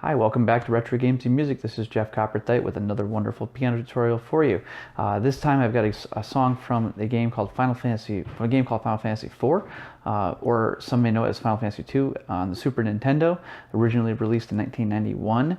Hi, welcome back to Retro Games and Music. This is Jeff Copperthite with another wonderful piano tutorial for you. This time I've got a song from a game called Final Fantasy IV, or some may know it as Final Fantasy II on the Super Nintendo. Originally released in 1991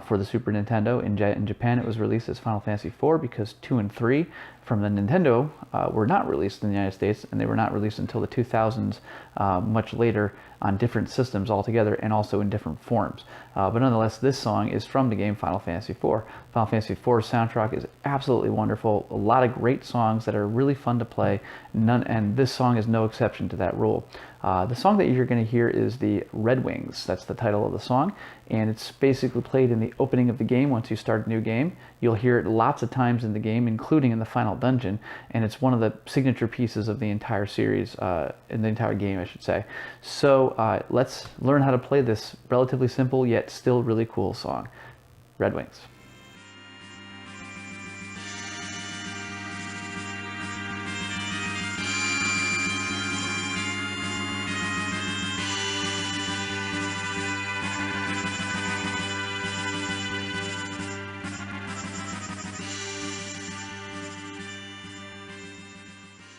for the Super Nintendo. In Japan it was released as Final Fantasy IV because 2 and 3 from the Nintendo were not released in the United States, and they were not released until the 2000s, much later on different systems altogether and also in different forms. But nonetheless, this song is from the game Final Fantasy IV. Final Fantasy IV's soundtrack is absolutely wonderful. A lot of great songs that are really fun to play, and this song is no exception to that rule. The song that you're going to hear is the Red Wings. That's the title of the song, and it's basically played in the opening of the game. Once you start a new game, you'll hear it lots of times in the game, including in the final dungeon, and it's one of the signature pieces of the entire series, in the entire game, I should say. So let's learn how to play this relatively simple yet still really cool song, Red Wings.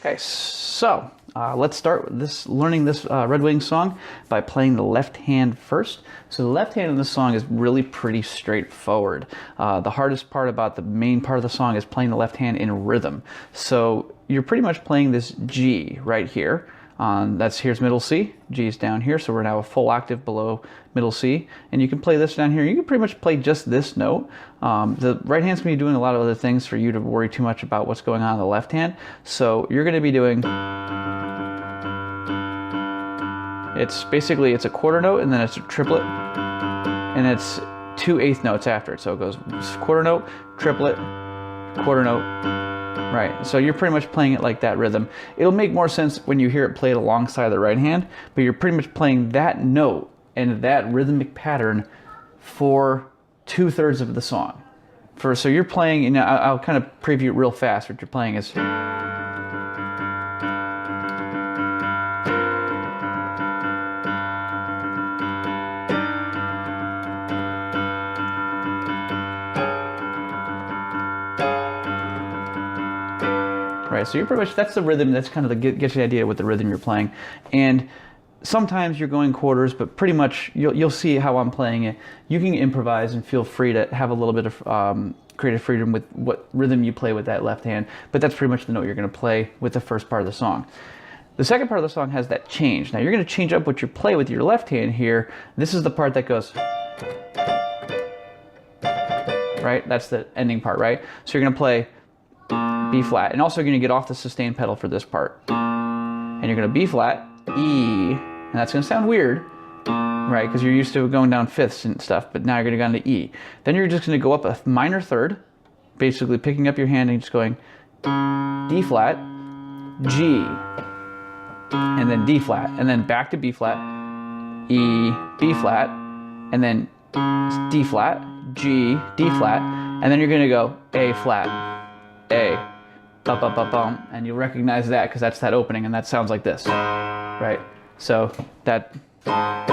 Okay, so let's start with learning this Red Wings song by playing the left hand first. So the left hand in this song is really pretty straightforward. The hardest part about the main part of the song is playing the left hand in rhythm. So you're pretty much playing this G right here. Here's middle C, G is down here, so we're now a full octave below middle C, and you can play this down here. You can pretty much play just this note. The right hand's going to be doing a lot of other things for you to worry too much about what's going on in the left hand. So you're going to be doing, it's a quarter note, and then it's a triplet, and it's 2 eighth notes after it. So it goes quarter note, triplet, quarter note. Right, so you're pretty much playing it like that rhythm. It'll make more sense when you hear it played alongside the right hand, but you're pretty much playing that note and that rhythmic pattern for 2/3 of the song. So you're playing, and I'll kind of preview it real fast. What you're playing is, right, so you're pretty much, that's the rhythm. That's kind of gets you the idea what the rhythm you're playing. And sometimes you're going quarters, but pretty much you'll see how I'm playing it. You can improvise and feel free to have a little bit of creative freedom with what rhythm you play with that left hand, but that's pretty much the note you're going to play with the first part of the song. The second part of the song has that change. Now you're going to change up what you play with your left hand here. This is the part that goes, right? That's the ending part, right? So you're going to play B flat, and also you're going to get off the sustain pedal for this part, and you're going to B flat, E, and that's going to sound weird, right, because you're used to going down fifths and stuff, but now you're going to go into E. Then you're just going to go up a minor third, basically picking up your hand and just going D flat, G, and then D flat, and then back to B flat, E, B flat, and then D flat, G, D flat, and then you're going to go A flat, A, bum, bum, bum, bum, and you'll recognize that because that's that opening, and that sounds like this, right? So that, right,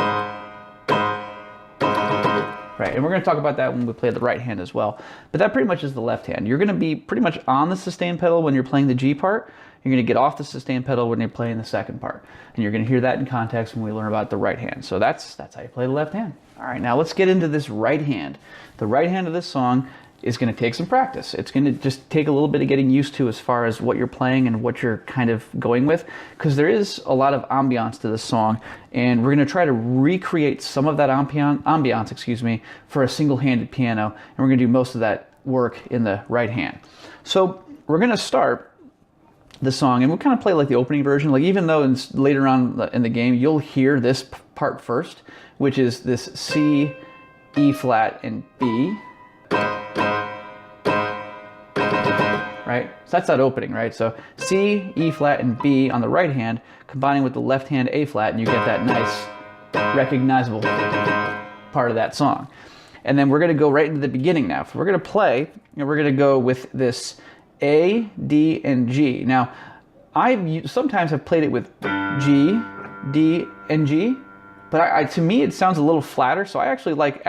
and we're going to talk about that when we play the right hand as well, but that pretty much is the left hand. You're going to be pretty much on the sustain pedal when you're playing the G part. You're going to get off the sustain pedal when you're playing the second part, and you're going to hear that in context when we learn about the right hand. So that's how you play the left hand. All right, now let's get into this right hand. The right hand of this song is going to take some practice. It's going to just take a little bit of getting used to as far as what you're playing and what you're kind of going with, because there is a lot of ambiance to this song, and we're going to try to recreate some of that ambiance, for a single-handed piano, and we're going to do most of that work in the right hand. So we're going to start the song, and we'll kind of play like the opening version. Like, even though later on in the game you'll hear this part first, which is this C, E flat, and B. Right? So that's that opening, right? So C, E flat, and B on the right hand, combining with the left hand A flat, and you get that nice, recognizable part of that song. And then we're going to go right into the beginning now. So we're going to play, and we're going to go with this A, D, and G. Now, I sometimes have played it with G, D, and G, but to me it sounds a little flatter, so I actually like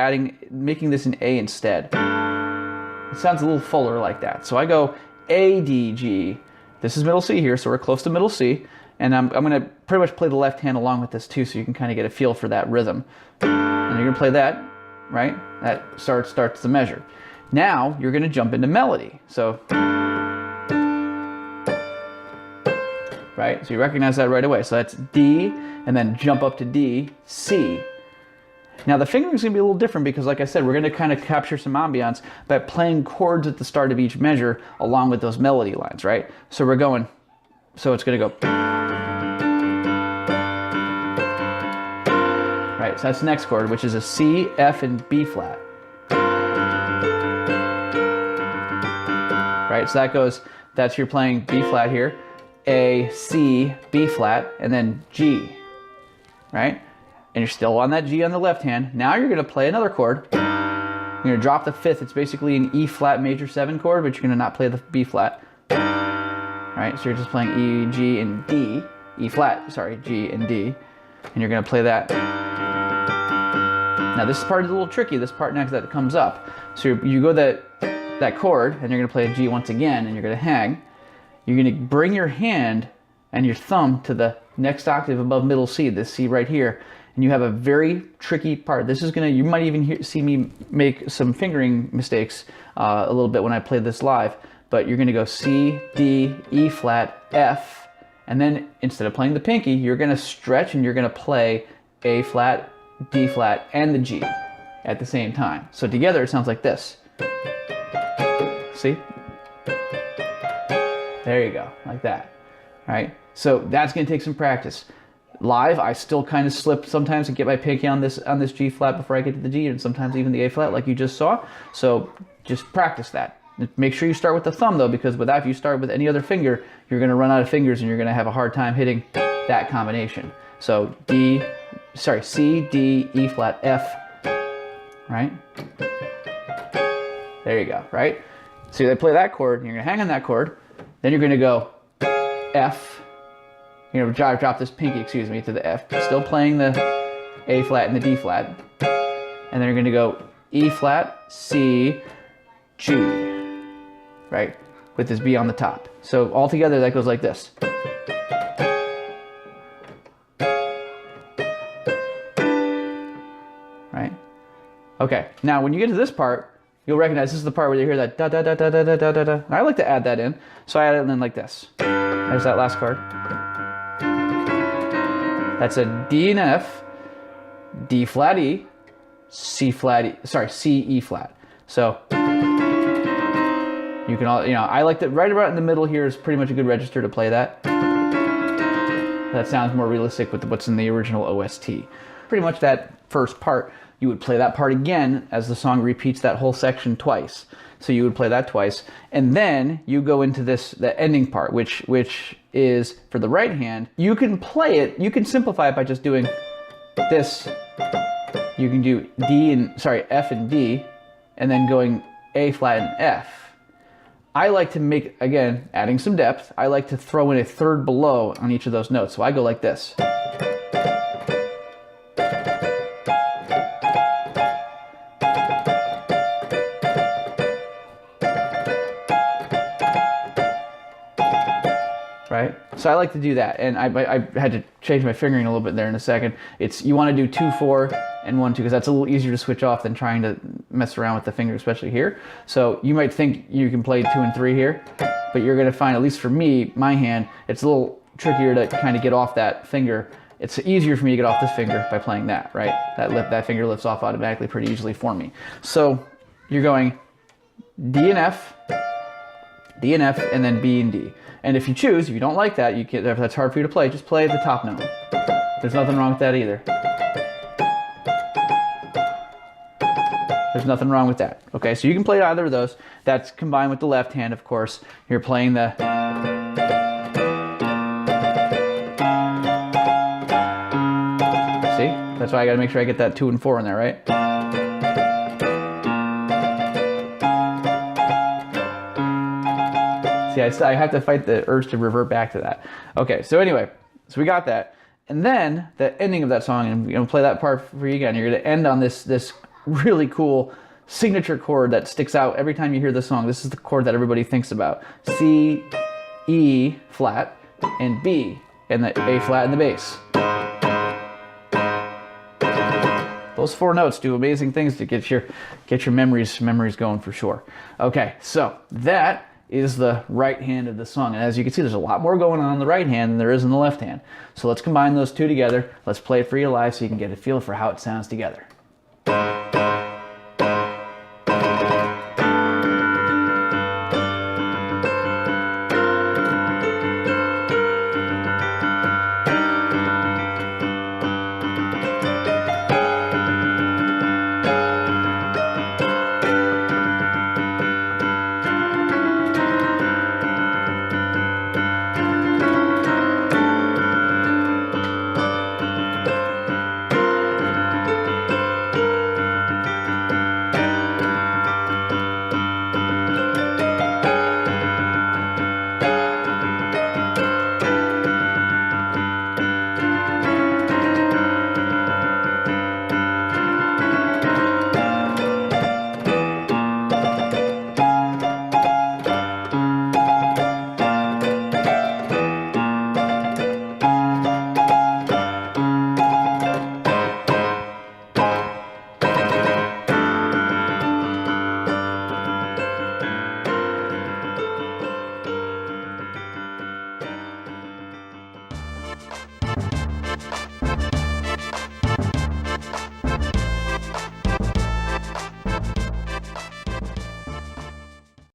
making this an A instead. It sounds a little fuller like that. So I go A, D, G. This is middle C here, so we're close to middle C. And I'm going to pretty much play the left hand along with this too, so you can kind of get a feel for that rhythm. And you're going to play that, right? That starts the measure. Now you're going to jump into melody. So, right? So you recognize that right away. So that's D, and then jump up to D, C. Now the fingering is going to be a little different because, like I said, we're going to kind of capture some ambiance by playing chords at the start of each measure along with those melody lines, right? So we're going, so it's going to go, right? So that's the next chord, which is a C, F, and B flat. Right? So that goes, you're playing B flat here, A, C, B flat, and then G, right? And you're still on that G on the left hand. Now you're going to play another chord. You're going to drop the fifth. It's basically an E flat major 7 chord, but you're going to not play the B flat. Right? So you're just playing E, G, and D. E flat, sorry, G and D. And you're going to play that. Now this part is a little tricky, this part next that comes up. So you go that chord, and you're going to play a G once again, and you're going to hang. You're going to bring your hand and your thumb to the next octave above middle C, this C right here. And you have a very tricky part. This is gonna, you might even see me make some fingering mistakes a little bit when I play this live, but you're gonna go C, D, E flat, F, and then instead of playing the pinky, you're gonna stretch and you're gonna play A flat, D flat, and the G at the same time. So together it sounds like this. See? There you go, like that, right? So that's gonna take some practice. Live, I still kind of slip sometimes and get my pinky on this G flat before I get to the G, and sometimes even the A flat like you just saw. So just practice that. Make sure you start with the thumb though, because if you start with any other finger, you're going to run out of fingers and you're going to have a hard time hitting that combination. So C, D, E flat, F, right? There you go, right? So they play that chord, and you're going to hang on that chord, then you're going to go F. You're going to drop this pinky, to the F, still playing the A flat and the D flat. And then you're going to go E flat, C, G, right? With this B on the top. So all together that goes like this. Right? Okay, now when you get to this part, you'll recognize this is the part where you hear that da da da da da da da da da. I like to add that in, so I add it in like this. There's that last chord. That's a D and F, D flat E, C flat E, C E flat. So you can all, I like that right about in the middle here is pretty much a good register to play that. That sounds more realistic with what's in the original OST. Pretty much that first part, you would play that part again as the song repeats that whole section twice. So you would play that twice, and then you go into the ending part, which is for the right hand. You can play it. You can simplify it by just doing this. You can do F and D, and then going A flat and F. I like to make, again, adding some depth. I like to throw in a third below on each of those notes. So I go like this. Right? So I like to do that, and I had to change my fingering a little bit there in a second. You want to do 2, 4, and 1, 2, because that's a little easier to switch off than trying to mess around with the finger, especially here. So you might think you can play 2 and 3 here, but you're going to find, at least for me, my hand, it's a little trickier to kind of get off that finger. It's easier for me to get off this finger by playing that, right? That finger lifts off automatically pretty easily for me. So you're going D and F, and then B and D. And if you choose, if you don't like that, if that's hard for you to play, just play the top note. There's nothing wrong with that either. There's nothing wrong with that. Okay, so you can play either of those. That's combined with the left hand, of course. You're playing the... See? That's why I gotta make sure I get that 2 and 4 in there, right? See, I have to fight the urge to revert back to that. Okay, so anyway, so we got that. And then the ending of that song, and I'm going to play that part for you again. You're going to end on this really cool signature chord that sticks out every time you hear the song. This is the chord that everybody thinks about. C, E flat, and B, and the A flat and the bass. Those 4 notes do amazing things to get your memories going for sure. Okay, so that is the right hand of the song. And as you can see, there's a lot more going on the right hand than there is in the left hand. So let's combine those two together. Let's play it for you live so you can get a feel for how it sounds together.